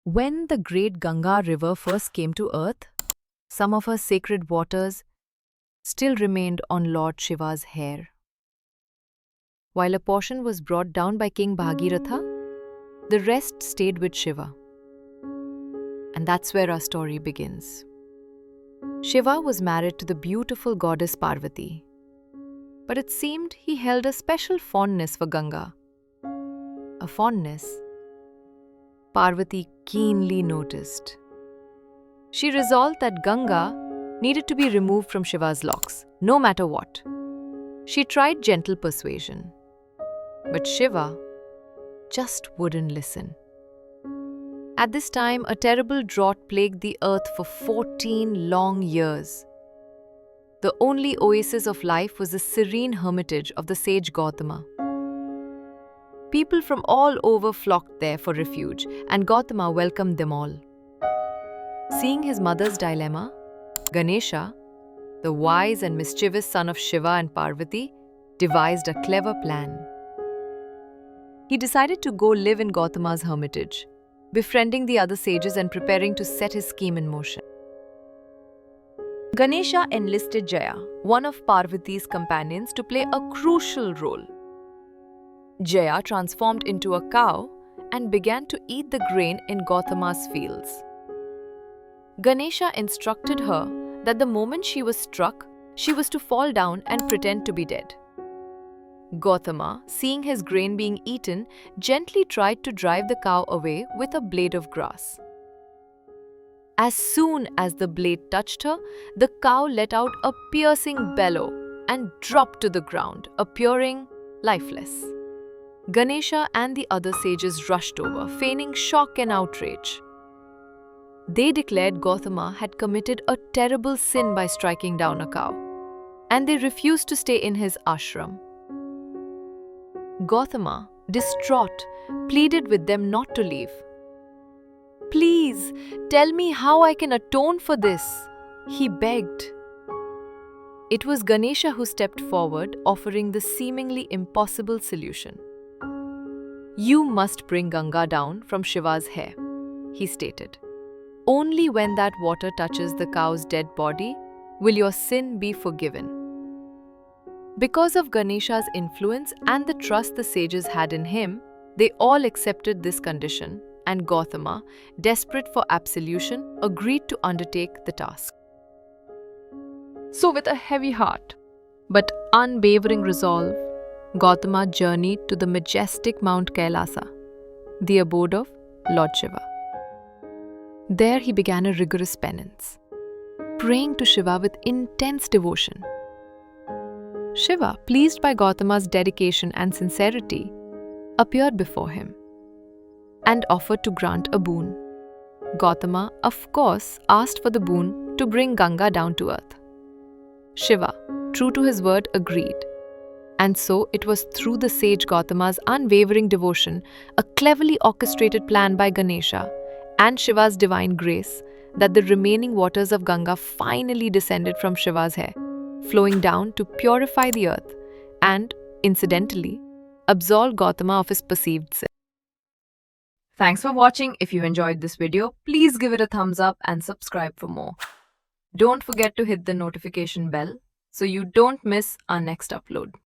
When the great Ganga river first came to earth, some of her sacred waters still remained on Lord Shiva's hair. While a portion was brought down by King Bhagiratha, the rest stayed with Shiva. And that's where our story begins. Shiva was married to the beautiful goddess Parvati, but it seemed he held a special fondness for Ganga. A fondness Parvati keenly noticed. She resolved that Ganga needed to be removed from Shiva's locks, no matter what. She tried gentle persuasion, but Shiva just wouldn't listen. At this time, a terrible drought plagued the earth for 14 long years. The only oasis of life was the serene hermitage of the sage Gautama. People from all over flocked there for refuge, and Gautama welcomed them all. Seeing his mother's dilemma, Ganesha, the wise and mischievous son of Shiva and Parvati, devised a clever plan. He decided to go live in Gautama's hermitage, befriending the other sages and preparing to set his scheme in motion. Ganesha enlisted Jaya, one of Parvati's companions, to play a crucial role. Jaya transformed into a cow and began to eat the grain in Gautama's fields. Ganesha instructed her that the moment she was struck, she was to fall down and pretend to be dead. Gautama, seeing his grain being eaten, gently tried to drive the cow away with a blade of grass. As soon as the blade touched her, the cow let out a piercing bellow and dropped to the ground, appearing lifeless. Ganesha and the other sages rushed over, feigning shock and outrage. They declared Gautama had committed a terrible sin by striking down a cow, and they refused to stay in his ashram. Gautama, distraught, pleaded with them not to leave. "Please, tell me how I can atone for this," he begged. It was Ganesha who stepped forward, offering the seemingly impossible solution. "You must bring Ganga down from Shiva's hair," he stated. "Only when that water touches the cow's dead body will your sin be forgiven." Because of Ganesha's influence and the trust the sages had in him, they all accepted this condition, and Gautama, desperate for absolution, agreed to undertake the task. So with a heavy heart, but unwavering resolve, Gautama journeyed to the majestic Mount Kailasa, the abode of Lord Shiva. There he began a rigorous penance, praying to Shiva with intense devotion. Shiva, pleased by Gautama's dedication and sincerity, appeared before him and offered to grant a boon. Gautama, of course, asked for the boon to bring Ganga down to earth. Shiva, true to his word, agreed. And so it was through the sage Gautama's unwavering devotion, a cleverly orchestrated plan by Ganesha, and Shiva's divine grace, that the remaining waters of Ganga finally descended from Shiva's hair, flowing down to purify the earth and, incidentally, absolve Gautama of his perceived sin. Thanks for watching. If you enjoyed this video, please give it a thumbs up and subscribe for more. Don't forget to hit the notification bell so you don't miss our next upload.